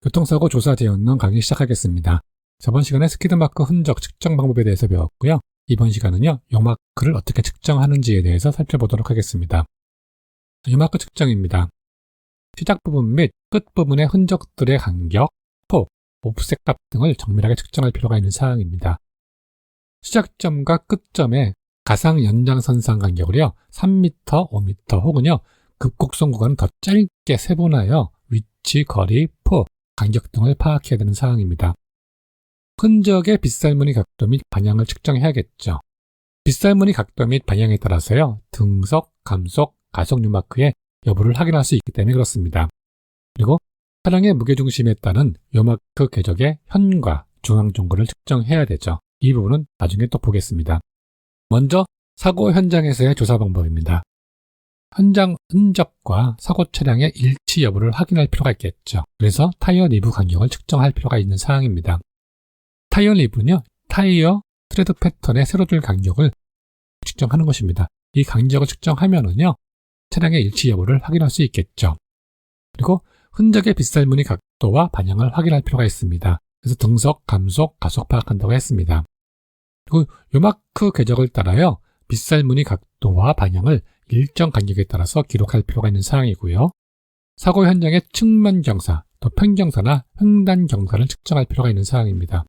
교통사고 조사 대응론 강의 시작하겠습니다. 저번 시간에 스키드마크 흔적 측정 방법에 대해서 배웠고요. 이번 시간은요, 요마크를 어떻게 측정하는지에 대해서 살펴보도록 하겠습니다. 요마크 측정입니다. 시작 부분 및 끝 부분의 흔적들의 간격, 폭, 옵셋 값 등을 정밀하게 측정할 필요가 있는 사항입니다. 시작점과 끝점의 가상 연장선상 간격을요, 3m, 5m 혹은요, 급곡선 구간은 더 짧게 세분하여 위치, 거리, 폭, 간격 등을 파악해야 되는 사항입니다. 흔적의 빗살무늬 각도 및 방향을 측정해야겠죠. 빗살무늬 각도 및 방향에 따라서요, 등속, 감속, 가속 요마크의 여부를 확인할 수 있기 때문에 그렇습니다. 그리고 차량의 무게중심에 따른 요마크 궤적의 현과 중앙 정거를 측정해야 되죠. 이 부분은 나중에 또 보겠습니다. 먼저 사고 현장에서의 조사 방법입니다. 현장 흔적과 사고 차량의 일치 여부를 확인할 필요가 있겠죠. 그래서 타이어 리브 간격을 측정할 필요가 있는 사항입니다. 타이어 리브는요, 타이어 트레드 패턴의 세로줄 간격을 측정하는 것입니다. 이 간격을 측정하면은요, 차량의 일치 여부를 확인할 수 있겠죠. 그리고 흔적의 빗살무늬 각도와 방향을 확인할 필요가 있습니다. 그래서 등속, 감속, 가속 파악한다고 했습니다. 그리고 요마크 궤적을 따라요, 빗살무늬 각도와 방향을 일정 간격에 따라서 기록할 필요가 있는 사항이고요. 사고 현장의 측면 경사, 또 평경사나 횡단 경사를 측정할 필요가 있는 사항입니다.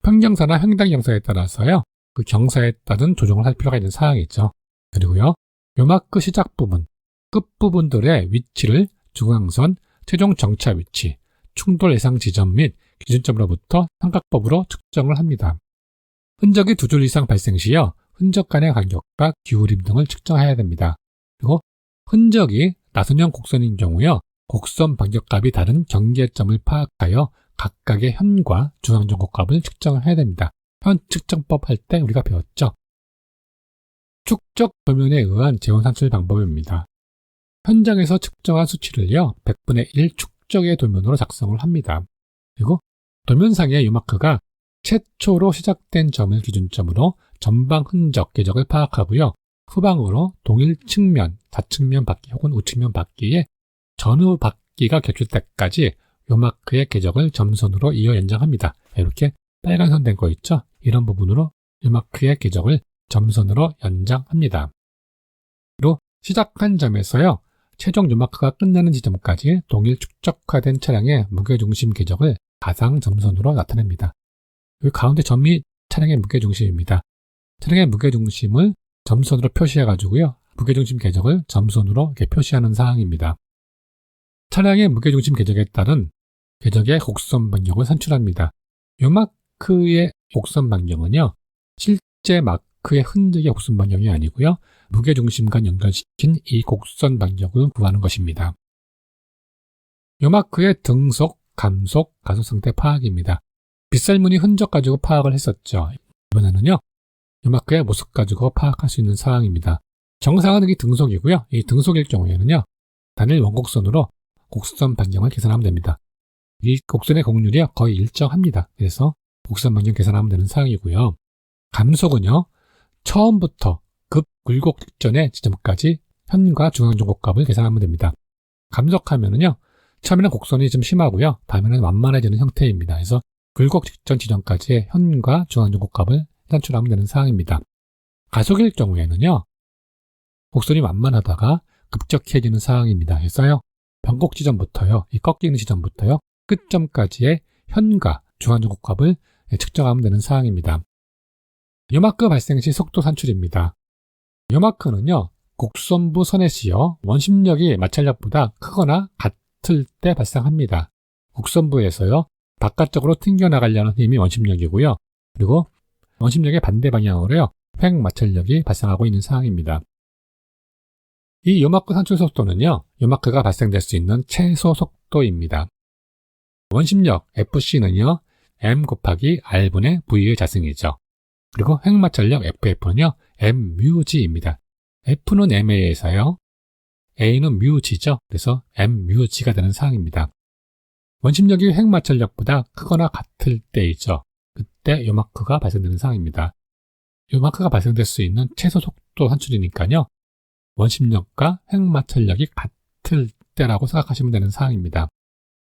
평경사나 횡단 경사에 따라서요, 그 경사에 따른 조정을 할 필요가 있는 사항이죠. 그리고요, 요마크 시작 부분, 끝 부분들의 위치를 중앙선, 최종 정차 위치, 충돌 예상 지점 및 기준점으로부터 삼각법으로 측정을 합니다. 흔적이 두 줄 이상 발생 시요, 흔적 간의 간격과 기울임 등을 측정해야 됩니다. 그리고 흔적이 나선형 곡선인 경우요, 곡선 반격값이 다른 경계점을 파악하여 각각의 현과 중앙정곡값을 측정해야 됩니다. 현 측정법 할 때 우리가 배웠죠. 축적 도면에 의한 재원 산출 방법입니다. 현장에서 측정한 수치를요, 100분의 1 축적의 도면으로 작성을 합니다. 그리고 도면상의 요마크가 최초로 시작된 점을 기준점으로 전방 흔적 궤적을 파악하고요. 후방으로 동일 측면, 좌측면 바퀴 혹은 우측면 바퀴에 전후 바퀴가 겹칠 때까지 요마크의 궤적을 점선으로 이어 연장합니다. 이렇게 빨간 선 된 거 있죠? 이런 부분으로 요마크의 궤적을 점선으로 연장합니다. 그리고 시작한 점에서요, 최종 요마크가 끝나는 지점까지 동일 축적화된 차량의 무게중심 궤적을 가상 점선으로 나타냅니다. 이 가운데 점이 차량의 무게중심입니다. 차량의 무게중심을 점선으로 표시해가지고요, 무게중심 궤적을 점선으로 이렇게 표시하는 사항입니다. 차량의 무게중심 궤적에 따른 궤적의 곡선 반경을 산출합니다. 요마크의 곡선 반경은요, 실제 마크의 흔적의 곡선 반경이 아니고요, 무게중심과 연결시킨 이 곡선 반경을 구하는 것입니다. 요마크의 등속, 감속, 가속 상태 파악입니다. 빗살무늬 흔적 가지고 파악을 했었죠. 이번에는요, 요마크의 모습 가지고 파악할 수 있는 사항입니다. 정상은 이 등속이고요. 이 등속일 경우에는요, 단일 원곡선으로 곡선 반경을 계산하면 됩니다. 이 곡선의 곡률이 거의 일정합니다. 그래서 곡선 반경 계산하면 되는 사항이고요. 감속은요, 처음부터 급 굴곡 직전의 지점까지 현과 중앙정곡값을 계산하면 됩니다. 감속하면은요, 처음에는 곡선이 좀 심하고요, 다음에는 완만해지는 형태입니다. 그래서 굴곡 직전 지점까지의 현과 중앙정곡값을 산출하면 되는 사항입니다. 가속일 경우에는요, 곡선이 완만하다가 급격해지는 사항입니다. 그래서요, 변곡 지점부터요, 이 꺾이는 지점부터요, 끝점까지의 현과 중앙정곡값을 측정하면 되는 사항입니다. 요마크 발생 시 속도 산출입니다. 요마크는요, 곡선부 선의 시여 원심력이 마찰력보다 크거나 같을 때 발생합니다. 곡선부에서요, 바깥쪽으로 튕겨나가려는 힘이 원심력이고요. 그리고 원심력의 반대 방향으로요, 횡 마찰력이 발생하고 있는 상황입니다. 이 요마크 산출 속도는요, 요마크가 발생될 수 있는 최소 속도입니다. 원심력 FC는요, M 곱하기 R분의 V의 자승이죠. 그리고 횡 마찰력 FF는요, MμG입니다. F는 MA에서요, A는 μG죠. 그래서 MμG가 되는 상황입니다. 원심력이 횡 마찰력보다 크거나 같을 때이죠. 그때 요마크가 발생되는 상황입니다. 요마크가 발생될 수 있는 최소 속도 산출이니까요, 원심력과 횡 마찰력이 같을 때라고 생각하시면 되는 상황입니다.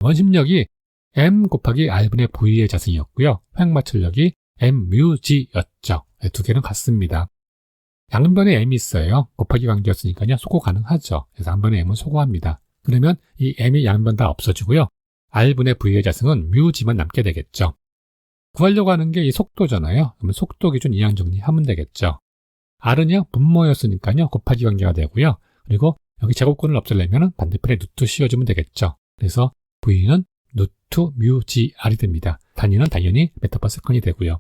원심력이 m 곱하기 r분의 v의 자승이었고요. 횡마찰력이 mμg였죠. 두 개는 같습니다. 양변에 m이 있어요. 곱하기 관계였으니까요. 소거 가능하죠. 그래서 양변에 m은 소거합니다. 그러면 이 m이 양변 다 없어지고요. r분의 v의 자승은 μg만 남게 되겠죠. 구하려고 하는 게 이 속도잖아요. 그러면 속도 기준 이항 정리하면 되겠죠. r은요, 분모였으니까요. 곱하기 관계가 되고요. 그리고 여기 제곱근을 없애려면 반대편에 루트 씌워주면 되겠죠. 그래서 v는 루트 μgr이 됩니다. 단위는 당연히 m/s이 되고요.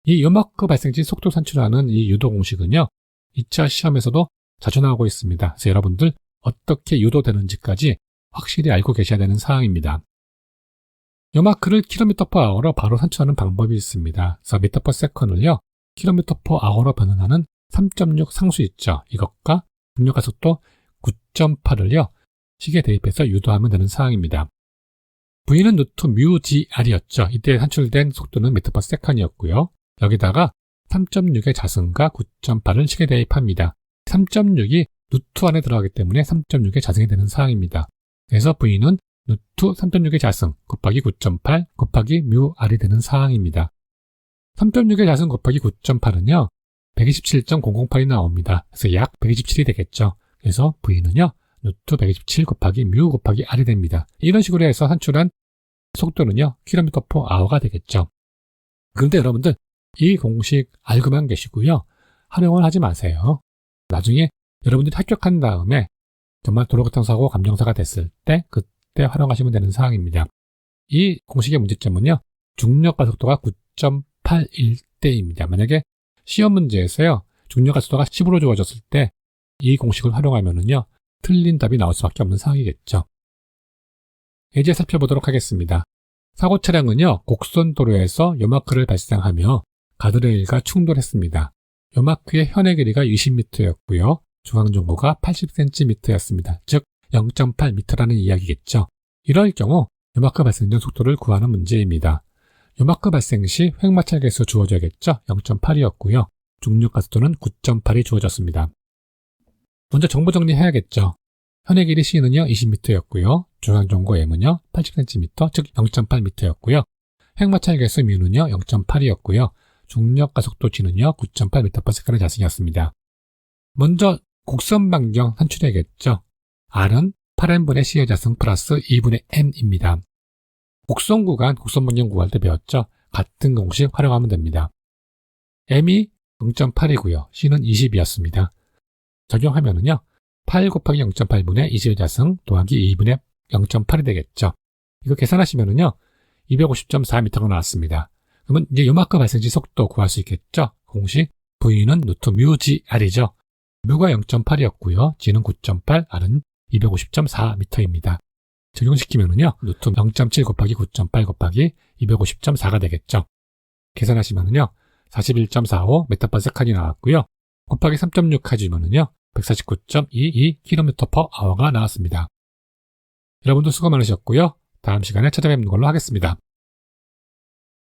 이 요마크 발생지 속도 산출하는 이 유도 공식은요, 2차 시험에서도 자주 나오고 있습니다. 그래서 여러분들 어떻게 유도되는지까지 확실히 알고 계셔야 되는 사항입니다. 요마크를 km/h로 바로 산출하는 방법이 있습니다. 그래서 m/s을요, km/h로 변환하는 3.6 상수 있죠. 이것과 중력가속도 9.8을요, 식에 대입해서 유도하면 되는 사항입니다. V는 루트 μgr이었죠. 이때 산출된 속도는 m/s이었고요. 여기다가 3.6의 자승과 9.8을 식에 대입합니다. 3.6이 루트 안에 들어가기 때문에 3.6의 자승이 되는 사항입니다. 그래서 V는 루트 3.6의 자승 곱하기 9.8 곱하기 μr이 되는 사항입니다. 3.6의 자승 곱하기 9.8은요, 127.008이 나옵니다. 그래서 약 127이 되겠죠. 그래서 V는요, 루트 127 곱하기 μ 곱하기 r이 됩니다. 이런 식으로 해서 산출한 속도는요, km/h가 되겠죠. 그런데 여러분들, 이 공식 알고만 계시고요. 활용을 하지 마세요. 나중에 여러분들이 합격한 다음에 정말 도로교통사고 감정사가 됐을 때 그때 활용하시면 되는 사항입니다. 이 공식의 문제점은요, 중력가속도가 9.81대입니다. 만약에 시험 문제에서요, 중력가속도가 10으로 주어졌을 때 이 공식을 활용하면은요, 틀린 답이 나올 수밖에 없는 상황이겠죠. 이제 살펴보도록 하겠습니다. 사고 차량은요, 곡선 도로에서 요마크를 발생하며 가드레일과 충돌했습니다. 요마크의 현의 길이가 20m였고요. 중앙정보가 80cm였습니다. 즉 0.8m라는 이야기겠죠. 이럴 경우 요마크 발생 전 속도를 구하는 문제입니다. 요마크 발생 시 횡마찰 개수 주어져야겠죠. 0.8이었고요. 중력가속도는 9.8이 주어졌습니다. 먼저 정보 정리해야겠죠. 현의 길이 C는요 20m였고요. 중앙정보 M은요 80cm, 즉 0.8m였고요. 횡마찰 개수 μ는요 0.8이었고요. 중력가속도 G는요 9.8m/s의 자승이었습니다. 먼저 곡선 반경 산출해야겠죠. R은 8n분의 C의 자승 플러스 2분의 M입니다. 곡선 구간, 곡선 반경 구할 때 배웠죠. 같은 공식 활용하면 됩니다. M이 0.8이고요. C는 20이었습니다. 적용하면은요, 8 곱하기 0.8분의 20의 자승 더하기 2분의 0.8이 되겠죠. 이거 계산하시면은요, 250.4m가 나왔습니다. 그러면 이제 요마크 발생지 속도 구할 수 있겠죠? 공식 V는 루트 μgr이죠. μ가 0.8이었고요. G는 9.8, R은 250.4m입니다. 적용시키면은요, 루트 0.7 곱하기 9.8 곱하기 250.4가 되겠죠. 계산하시면은요, 41.45 m/s이 나왔고요. 곱하기 3.6 해주면은요, 149.22 km/h가 나왔습니다. 여러분도 수고 많으셨고요. 다음 시간에 찾아뵙는 걸로 하겠습니다.